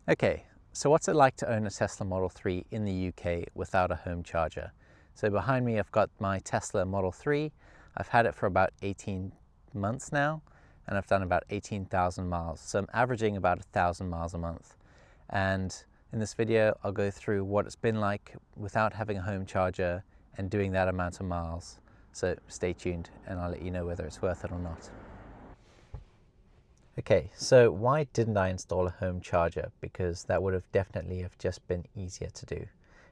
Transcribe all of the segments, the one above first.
Okay, so what's it like to own a Tesla Model 3 in the UK without a home charger? So behind me I've got my Tesla Model 3. I've had it for about 18 months now, and I've done about 18,000 miles. So I'm averaging about 1,000 miles a month. And in this video, I'll go through what it's been like without having a home charger and doing that amount of miles. So stay tuned and I'll let you know whether it's worth it or not. Okay, so why didn't I install a home charger? Because that would have definitely have just been easier to do.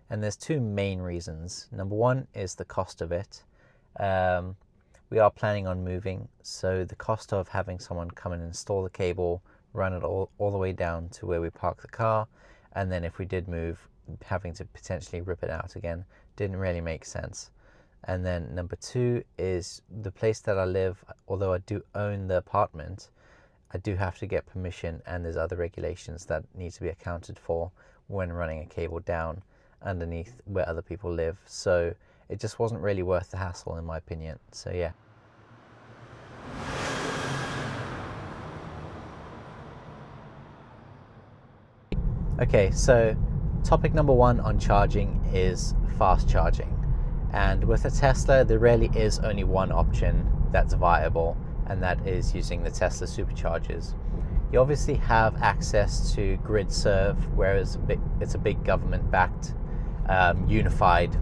And there's two main reasons. Number one is the cost of it. We are planning on moving, so the cost of having someone come and install the cable, run it all the way down to where we park the car, and then if we did move, having to potentially rip it out again, didn't really make sense. And then number two is the place that I live, although I do own the apartment, I do have to get permission, and there's other regulations that need to be accounted for when running a cable down underneath where other people live. So it just wasn't really worth the hassle in my opinion. So yeah. Okay, so topic number one on charging is fast charging. And with a Tesla, there really is only one option that's viable, and that is using the Tesla superchargers. You obviously have access to grid serve, whereas it's a big government-backed unified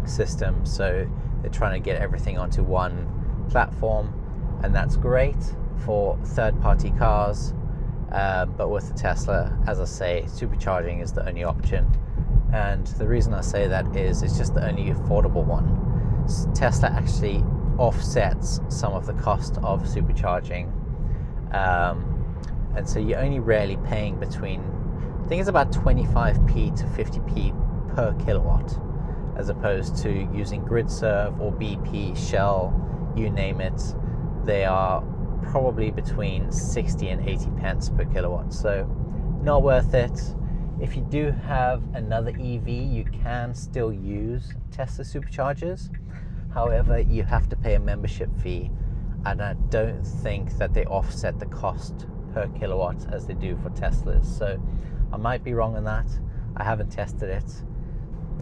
system, so they're trying to get everything onto one platform, and that's great for third-party cars, but with the Tesla, as I say, supercharging is the only option. And the reason I say that is it's just the only affordable one. Tesla actually offsets some of the cost of supercharging, and so you're only really paying between, I think it's about 25p to 50p per kilowatt, as opposed to using GridServe or BP, Shell, you name it. They are probably between 60 and 80 pence per kilowatt, so not worth it. If you do have another EV, you can still use Tesla superchargers. However, you have to pay a membership fee, and I don't think that they offset the cost per kilowatt as they do for Teslas. So I might be wrong on that. I haven't tested it.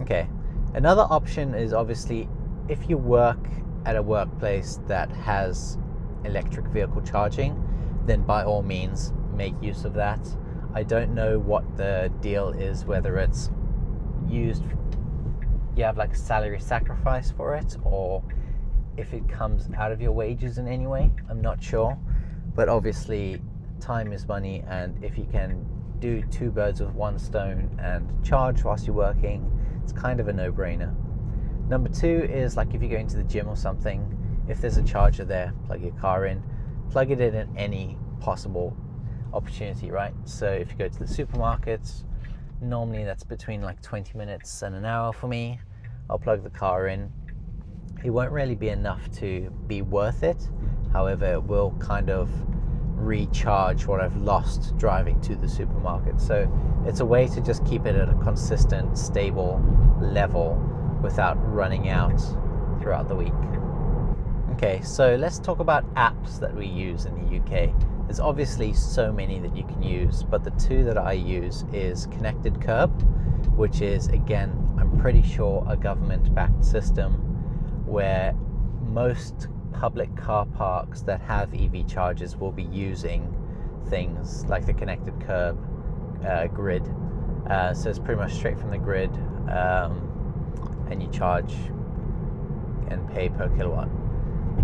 Okay, another option is obviously if you work at a workplace that has electric vehicle charging, then by all means make use of that. I don't know what the deal is, whether it's used, you have like a salary sacrifice for it, or if it comes out of your wages in any way. I'm not sure, but obviously time is money, and if you can do two birds with one stone and charge whilst you're working, it's kind of a no-brainer. Number two is like if you're going to the gym or something, if there's a charger there, plug your car in, plug it in at any possible opportunity, right? So if you go to the supermarkets, normally that's between like 20 minutes and an hour for me. I'll plug the car in. It won't really be enough to be worth it. However, it will kind of recharge what I've lost driving to the supermarket. So it's a way to just keep it at a consistent, stable level without running out throughout the week. Okay, so let's talk about apps that we use in the UK. There's obviously so many that you can use, but the two that I use is Connected Curb, which is, again, I'm pretty sure a government-backed system where most public car parks that have EV chargers will be using things like the Connected Curb grid. So it's pretty much straight from the grid, and you charge and pay per kilowatt.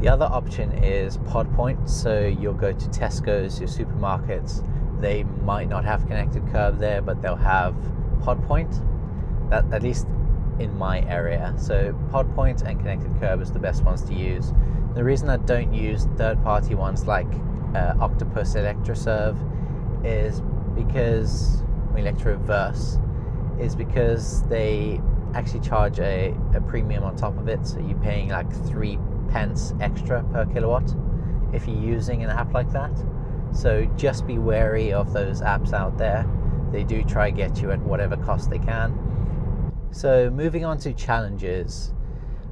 The other option is PodPoint. So you'll go to Tesco's, your supermarkets, they might not have Connected Curb there, but they'll have PodPoint, that at least in my area. So PodPoint and Connected Curb is the best ones to use. The reason I don't use third-party ones like Octopus Electroserve is because, Electroverse, is because they actually charge a premium on top of it. So you're paying like 3 pence extra per kilowatt if you're using an app like that. So just be wary of those apps out there. They do try to get you at whatever cost they can. So moving on to challenges,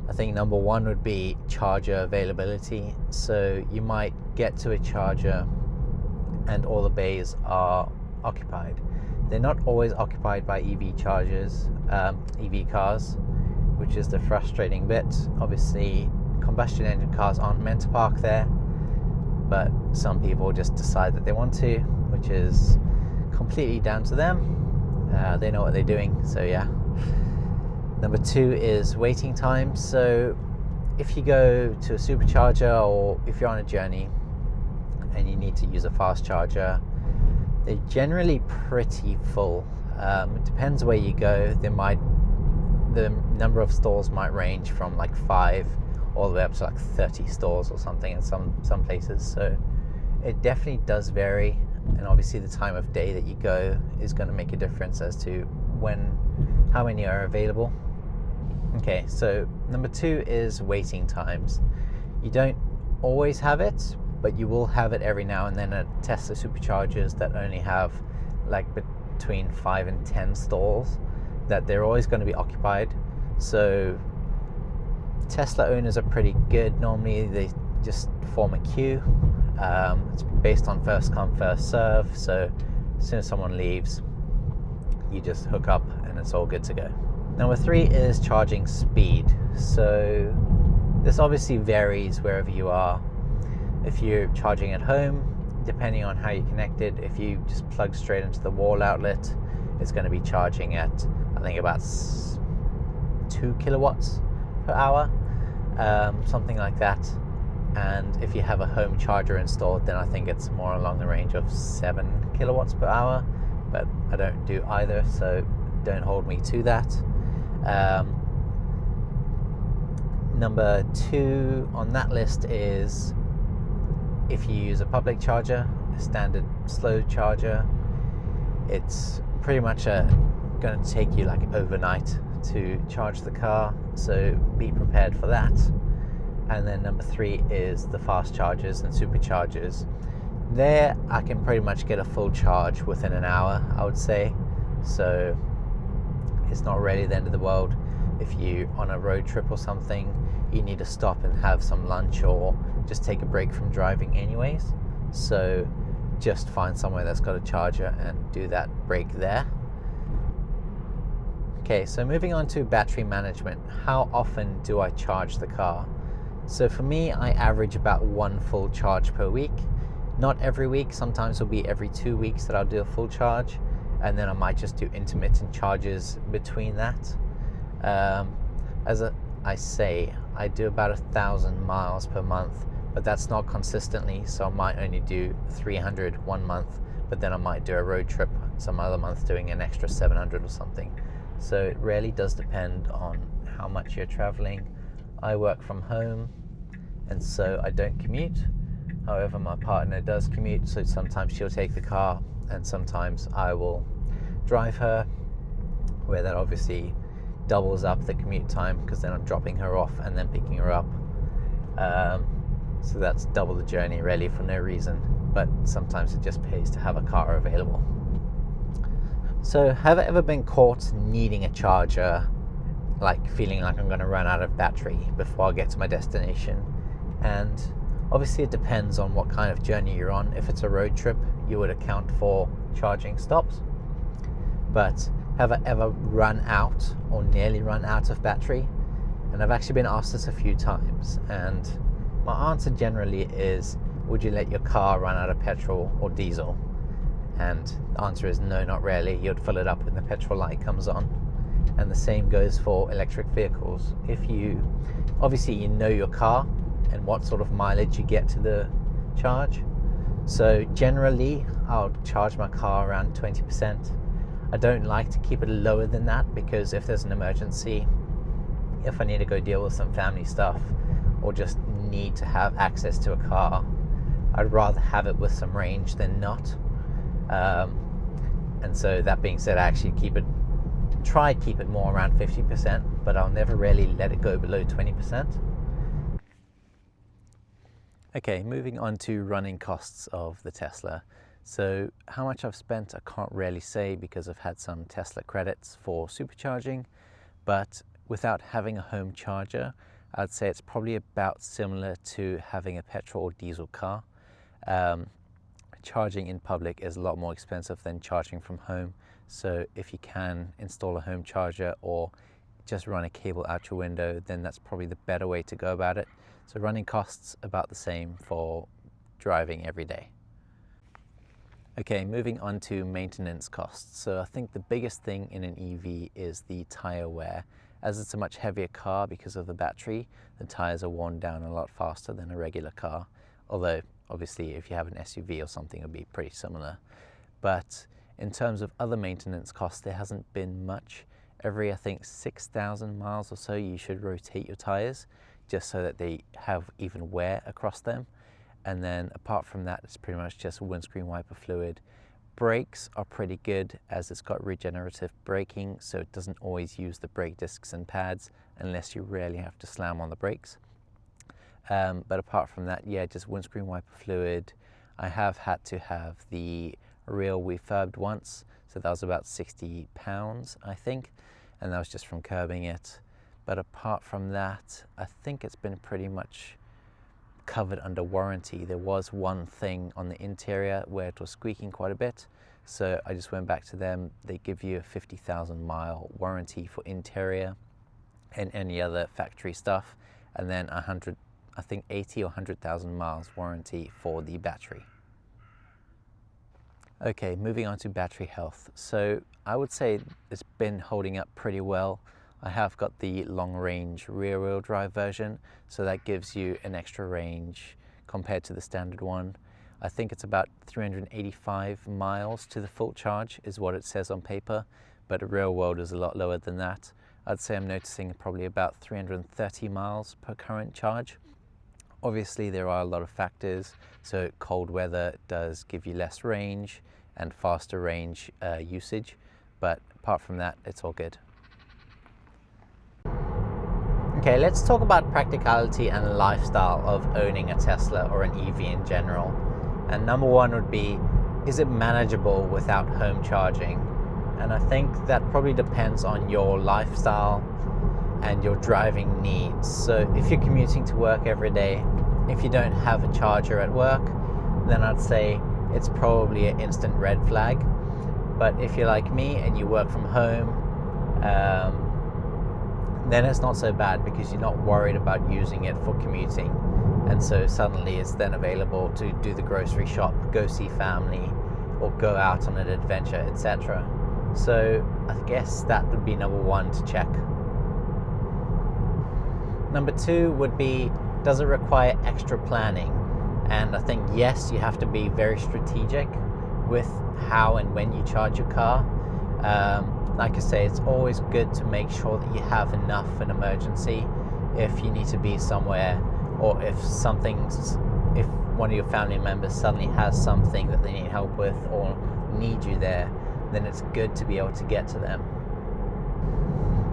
I think number one would be charger availability. So you might get to a charger and all the bays are occupied. They're not always occupied by EV chargers, EV cars, which is the frustrating bit. Obviously, combustion engine cars aren't meant to park there, but some people just decide that they want to, which is completely down to them. They know what they're doing, so yeah. Number 2 is waiting time. So if you go to a supercharger, or if you're on a journey and you need to use a fast charger, they're generally pretty full. It depends where you go. The number of stalls might range from like 5 all the way up to like 30 stalls or something in some places. So it definitely does vary, and obviously the time of day that you go is going to make a difference as to how many are available. Okay, so number 2 is waiting times. You don't always have it, but you will have it every now and then at Tesla superchargers that only have like between 5 and 10 stalls, that they're always going to be occupied. So Tesla owners are pretty good. Normally they just form a queue. It's based on first come, first serve. So as soon as someone leaves, you just hook up and it's all good to go. Number 3 is charging speed. So this obviously varies wherever you are. If you're charging at home, depending on how you're connected, if you just plug straight into the wall outlet, it's going to be charging at, I think, about 2 kilowatts per hour, something like that. And if you have a home charger installed, then I think it's more along the range of 7 kilowatts per hour, but I don't do either, so don't hold me to that. Number 2 on that list is if you use a public charger, a standard slow charger, it's pretty much going to take you like overnight to charge the car, so be prepared for that. And then number 3 is the fast chargers and superchargers. There I can pretty much get a full charge within an hour, I would say, so it's not really the end of the world. If you on a road trip or something, you need to stop and have some lunch or just take a break from driving anyways, so just find somewhere that's got a charger and do that break there. Okay, so moving on to battery management. How often do I charge the car? So for me, I average about 1 full charge per week. Not every week, sometimes it'll be every 2 weeks that I'll do a full charge, and then I might just do intermittent charges between that. I say, I do about 1,000 miles per month, but that's not consistently, so I might only do 300 one month, but then I might do a road trip some other month doing an extra 700 or something. So it really does depend on how much you're traveling. I work from home, and so I don't commute. However, my partner does commute, so sometimes she'll take the car and sometimes I will drive her, where that obviously doubles up the commute time because then I'm dropping her off and then picking her up. So that's double the journey really for no reason, but sometimes it just pays to have a car available. So have I ever been caught needing a charger, like feeling like I'm going to run out of battery before I get to my destination? And obviously it depends on what kind of journey you're on. If it's a road trip, you would account for charging stops. But have I ever run out or nearly run out of battery? And I've actually been asked this a few times, and my answer generally is, would you let your car run out of petrol or diesel? And the answer is no, not really. You'd fill it up when the petrol light comes on. And the same goes for electric vehicles. If you, obviously you know your car and what sort of mileage you get to the charge. So generally I'll charge my car around 20%. I don't like to keep it lower than that, because if there's an emergency, if I need to go deal with some family stuff or just need to have access to a car, I'd rather have it with some range than not. And so that being said, I actually try to keep it more around 50%, but I'll never really let it go below 20%. Okay, moving on to running costs of the Tesla. So how much I've spent, I can't really say because I've had some Tesla credits for supercharging, but without having a home charger, I'd say it's probably about similar to having a petrol or diesel car. charging in public is a lot more expensive than charging from home. So if you can install a home charger or just run a cable out your window, then that's probably the better way to go about it. So running costs about the same for driving every day. Okay, moving on to maintenance costs. So I think the biggest thing in an EV is the tire wear. As it's a much heavier car because of the battery, the tires are worn down a lot faster than a regular car. Although obviously if you have an SUV or something, it'll be pretty similar. But in terms of other maintenance costs, there hasn't been much. Every, I think, 6,000 miles or so, you should rotate your tires just so that they have even wear across them. And then apart from that, it's pretty much just windscreen wiper fluid. Brakes are pretty good as it's got regenerative braking, so it doesn't always use the brake discs and pads unless you really have to slam on the brakes. But apart from that, yeah, just windscreen wiper fluid. I have had to have the rear refurbed once, so that was about £60, I think, and that was just from curbing it. But apart from that, I think it's been pretty much covered under warranty. There was one thing on the interior where it was squeaking quite a bit, so I just went back to them. They give you a 50,000 mile warranty for interior and any other factory stuff, and then 100, I think 80 or 100,000 miles warranty for the battery. Okay, moving on to battery health. So I would say it's been holding up pretty well. I have got the long range rear wheel drive version, so that gives you an extra range compared to the standard one. I think it's about 385 miles to the full charge is what it says on paper, but the real world is a lot lower than that. I'd say I'm noticing probably about 330 miles per current charge. Obviously there are a lot of factors, so cold weather does give you less range and faster range usage, but apart from that, it's all good. Okay, let's talk about practicality and lifestyle of owning a Tesla or an EV in general. And number one would be, is it manageable without home charging? And I think that probably depends on your lifestyle and your driving needs. So if you're commuting to work every day, if you don't have a charger at work, then I'd say it's probably an instant red flag. But if you're like me and you work from home, then it's not so bad because you're not worried about using it for commuting. And so suddenly it's then available to do the grocery shop, go see family, or go out on an adventure, etc. So I guess that would be number one to check. Number two would be, does it require extra planning? And I think yes, you have to be very strategic with how and when you charge your car. Like I say, it's always good to make sure that you have enough for an emergency if you need to be somewhere, or if one of your family members suddenly has something that they need help with or need you there, then it's good to be able to get to them.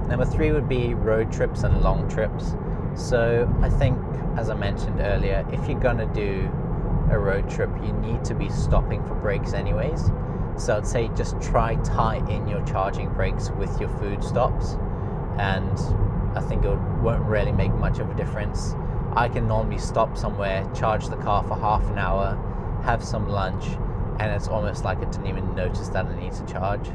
Number three would be road trips and long trips. So I think, as I mentioned earlier, if you're gonna do a road trip, you need to be stopping for breaks anyways. So I'd say just tie in your charging breaks with your food stops, and I think it won't really make much of a difference. I can normally stop somewhere, charge the car for half an hour, have some lunch, and it's almost like I didn't even notice that I need to charge.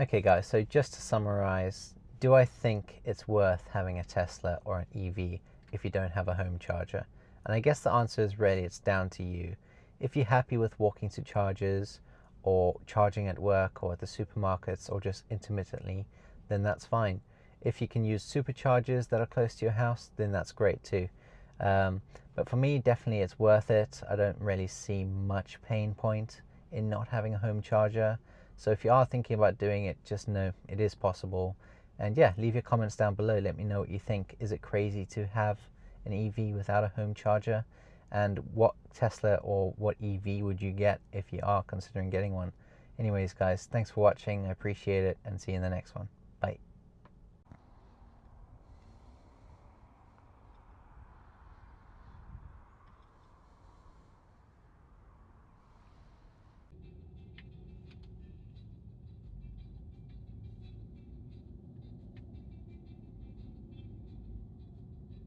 Okay guys, so just to summarize, do I think it's worth having a Tesla or an EV if you don't have a home charger? And I guess the answer is really, it's down to you. If you're happy with walking to chargers or charging at work or at the supermarkets or just intermittently, then that's fine. If you can use superchargers that are close to your house, then that's great too. But for me, definitely it's worth it. I don't really see much pain point in not having a home charger. So if you are thinking about doing it, just know it is possible. And yeah, leave your comments down below. Let me know what you think. Is it crazy to have an EV without a home charger? And what Tesla or what EV would you get if you are considering getting one? Anyways guys, thanks for watching. I appreciate it, and see you in the next one.